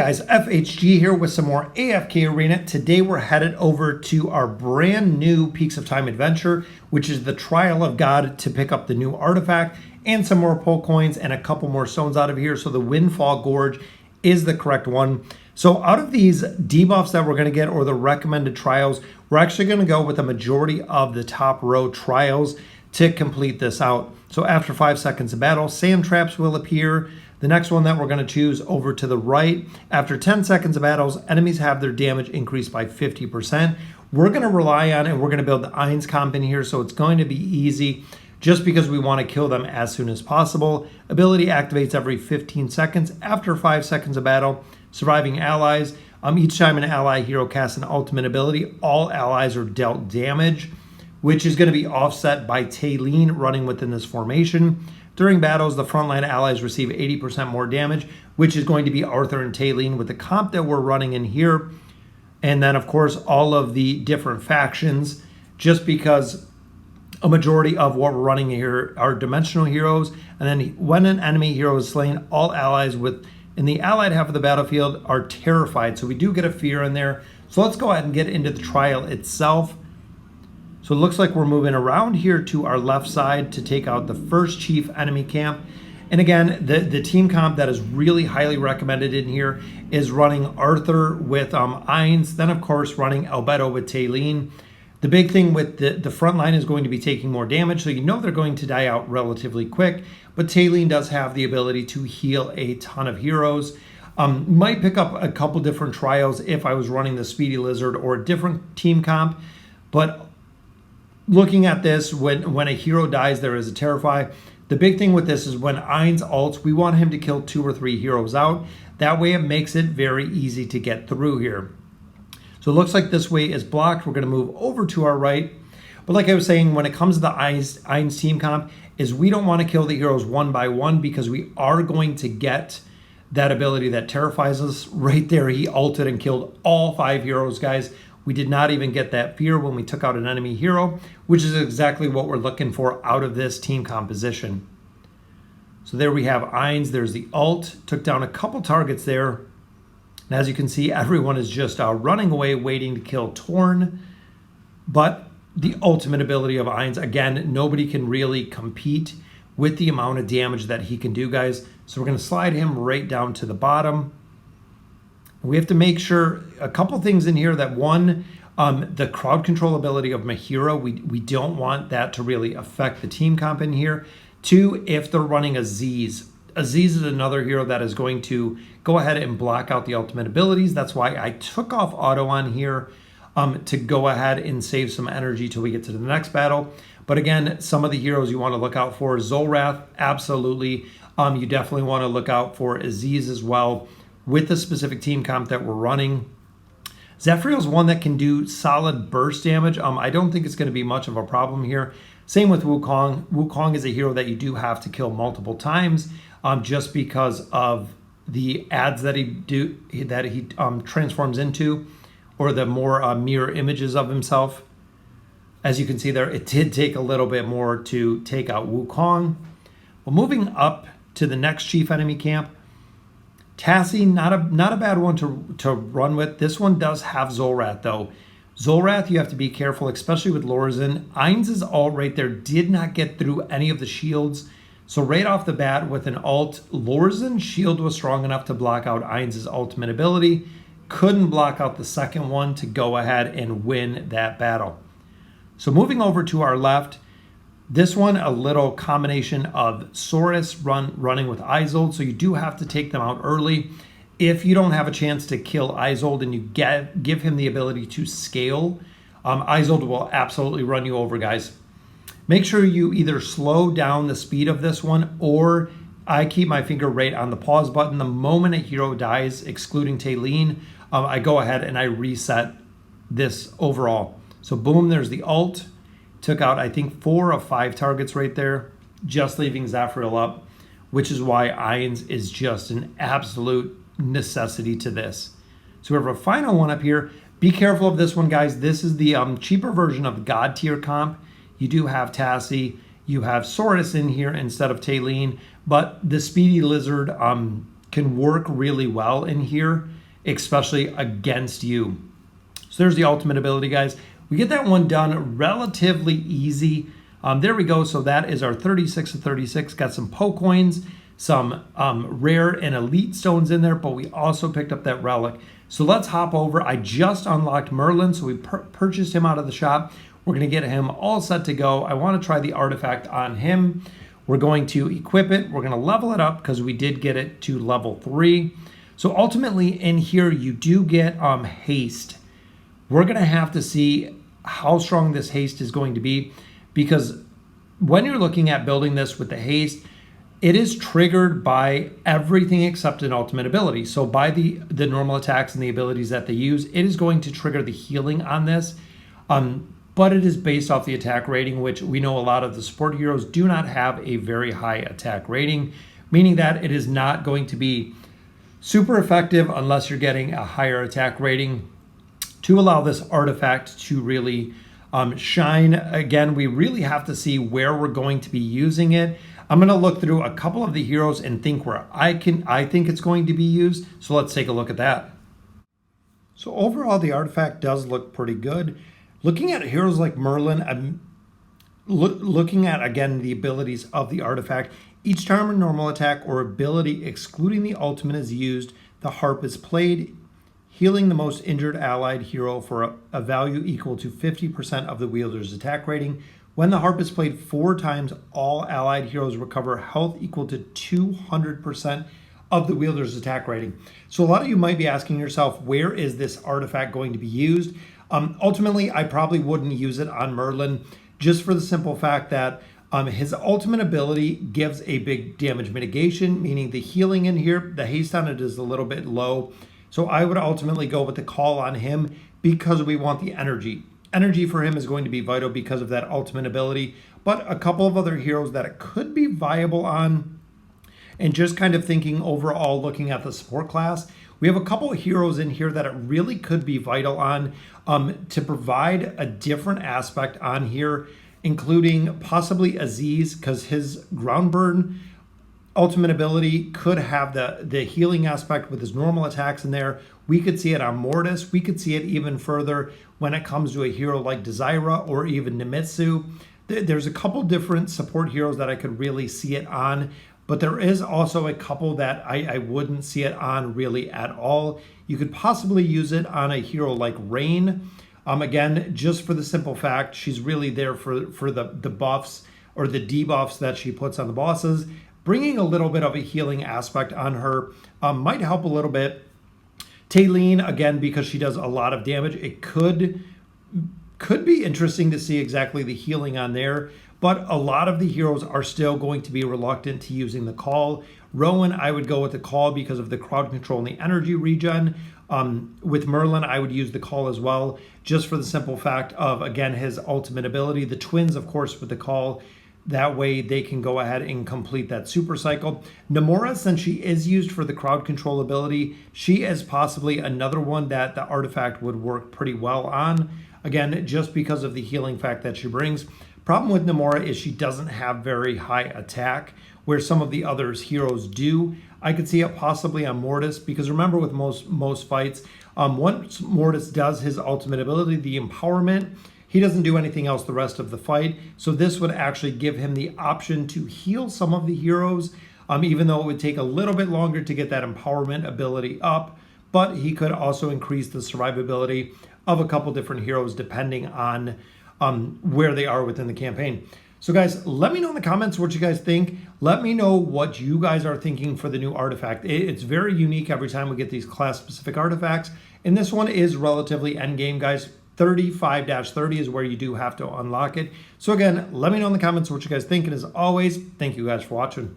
guys, FHG here with some more AFK Arena. Today we're headed over to our brand new Peaks of Time adventure, which is the Trial of God, to pick up the new artifact and some more pole coins and a couple more stones out of here. So the Windfall Gorge is the correct one. So out of these debuffs that we're going to get, or the recommended trials, we're actually going to go with the majority of the top row trials to complete this out. So after 5 seconds of battle, sand traps will appear. The next one that we're going to choose over to the right, after 10 seconds of battles, enemies have their damage increased by 50%. We're going to rely on, and we're going to build the Ainz comp in here, so it's going to be easy just because we want to kill them as soon as possible. Ability activates every 15 seconds after 5 seconds of battle. Surviving allies. Each time an ally hero casts an ultimate ability, all allies are dealt damage, which is going to be offset by Talene running within this formation. During battles, the frontline allies receive 80% more damage, which is going to be Arthur and Talene with the comp that we're running in here. And then, of course, all of the different factions, just because a majority of what we're running here are dimensional heroes. And then when an enemy hero is slain, all allies in the allied half of the battlefield are terrified. So we do get a fear in there. So let's go ahead and get into the trial itself. So it looks like we're moving around here to our left side to take out the first chief enemy camp. And again, the team comp that is really highly recommended in here is running Arthur with Ainz, then of course running Albedo with Talene. The big thing with the front line is going to be taking more damage, so you know they're going to die out relatively quick, but Talene does have the ability to heal a ton of heroes. Might pick up a couple different trials if I was running the Speedy Lizard or a different team comp, but looking at this, when a hero dies, there is a Terrify. The big thing with this is when Ainz ults, we want him to kill 2 or 3 heroes out. That way it makes it very easy to get through here. So it looks like this way is blocked. We're going to move over to our right. But like I was saying, when it comes to the Ainz team comp, is we don't want to kill the heroes one by one because we are going to get that ability that terrifies us. Right there, he ulted and killed all 5 heroes, guys. We did not even get that fear when we took out an enemy hero, which is exactly what we're looking for out of this team composition. So there we have Ainz. There's the ult. Took down a couple targets there. And as you can see, everyone is just running away, waiting to kill Torn. But the ultimate ability of Ainz, again, nobody can really compete with the amount of damage that he can do, guys. So we're going to slide him right down to the bottom. We have to make sure a couple things in here. That one, the crowd control ability of Mahira, we don't want that to really affect the team comp in here. 2, if they're running Aziz. Aziz is another hero that is going to go ahead and block out the ultimate abilities. That's why I took off auto on here to go ahead and save some energy till we get to the next battle. But again, some of the heroes you want to look out for. Zolrath, absolutely. You definitely want to look out for Aziz as well, with the specific team comp that we're running. Zephyriel is one that can do solid burst damage. I don't think it's going to be much of a problem here. Same with Wukong. Wukong is a hero that you do have to kill multiple times, just because of the ads that he transforms into, or the more mirror images of himself. As you can see there, it did take a little bit more to take out Wukong. Well, moving up to the next chief enemy camp, Tassie, not a bad one to run with. This one does have Zolrath, though. Zolrath, you have to be careful, especially with Lorzen. Ainz's ult right there did not get through any of the shields. So right off the bat with an ult, Lorzen's shield was strong enough to block out Ainz's ultimate ability. Couldn't block out the second one to go ahead and win that battle. So moving over to our left, this one, a little combination of Saurus running with Isolde, so you do have to take them out early. If you don't have a chance to kill Isolde and you give him the ability to scale, Isolde will absolutely run you over, guys. Make sure you either slow down the speed of this one, or I keep my finger right on the pause button. The moment a hero dies, excluding Talene, I go ahead and I reset this overall. So boom, there's the ult. Took out, I think, 4 of 5 targets right there, just leaving Zephyriel up, which is why Ainz is just an absolute necessity to this. So we have a final one up here. Be careful of this one, guys. This is the cheaper version of the God tier comp. You do have Tassie. You have Saurus in here instead of Talene, but the Speedy Lizard can work really well in here, especially against you. So there's the ultimate ability, guys. We get that one done relatively easy. There we go. So that is our 36 of 36. Got some Poe coins, some rare and elite stones in there, but we also picked up that relic. So let's hop over. I just unlocked Merlin, so we purchased him out of the shop. We're going to get him all set to go. I want to try the artifact on him. We're going to equip it. We're going to level it up because we did get it to level 3. So ultimately in here, you do get haste. We're going to have to see how strong this haste is going to be, because when you're looking at building this with the haste, it is triggered by everything except an ultimate ability. So by the normal attacks and the abilities that they use, it is going to trigger the healing on this. But it is based off the attack rating, which we know a lot of the support heroes do not have a very high attack rating, meaning that it is not going to be super effective unless you're getting a higher attack rating to allow this artifact to really shine. Again, we really have to see where we're going to be using it. I'm going to look through a couple of the heroes and think where I think it's going to be used. So let's take a look at that. So overall, the artifact does look pretty good. Looking at heroes like Merlin, I'm looking at, again, the abilities of the artifact. Each time a normal attack or ability excluding the ultimate is used, the harp is played, healing the most injured allied hero for a value equal to 50% of the wielder's attack rating. When the harp is played 4 times, all allied heroes recover health equal to 200% of the wielder's attack rating. So a lot of you might be asking yourself, where is this artifact going to be used? Ultimately, I probably wouldn't use it on Merlin, just for the simple fact that his ultimate ability gives a big damage mitigation, meaning the healing in here, the haste on it is a little bit low. So I would ultimately go with the call on him because we want the energy. Energy for him is going to be vital because of that ultimate ability, but a couple of other heroes that it could be viable on, and just kind of thinking overall, looking at the support class, we have a couple of heroes in here that it really could be vital on to provide a different aspect on here, including possibly Aziz, because his ground burn ultimate ability could have the healing aspect with his normal attacks in there. We could see it on Mortis. We could see it even further when it comes to a hero like Desira or even Nemitsu. There's a couple different support heroes that I could really see it on, but there is also a couple that I wouldn't see it on really at all. You could possibly use it on a hero like Rain. Again, just for the simple fact, she's really there for the buffs or the debuffs that she puts on the bosses. Bringing a little bit of a healing aspect on her might help a little bit. Taylene, again, because she does a lot of damage, it could be interesting to see exactly the healing on there, but a lot of the heroes are still going to be reluctant to using the call. Rowan, I would go with the call because of the crowd control and the energy regen. With Merlin, I would use the call as well, just for the simple fact of, again, his ultimate ability. The twins, of course, with the call. That way they can go ahead and complete that super cycle. Namora, since she is used for the crowd control ability, she is possibly another one that the artifact would work pretty well on. Again, just because of the healing fact that she brings. Problem with Namora is she doesn't have very high attack, where some of the others heroes do. I could see it possibly on Mortis, because remember with most fights, once Mortis does his ultimate ability, the empowerment, he doesn't do anything else the rest of the fight. So this would actually give him the option to heal some of the heroes, even though it would take a little bit longer to get that empowerment ability up. But he could also increase the survivability of a couple different heroes depending on where they are within the campaign. So guys, let me know in the comments what you guys think. Let me know what you guys are thinking for the new artifact. It's very unique every time we get these class-specific artifacts. And this one is relatively endgame, guys. 35-30 is where you do have to unlock it. So again, let me know in the comments what you guys think. And as always, thank you guys for watching.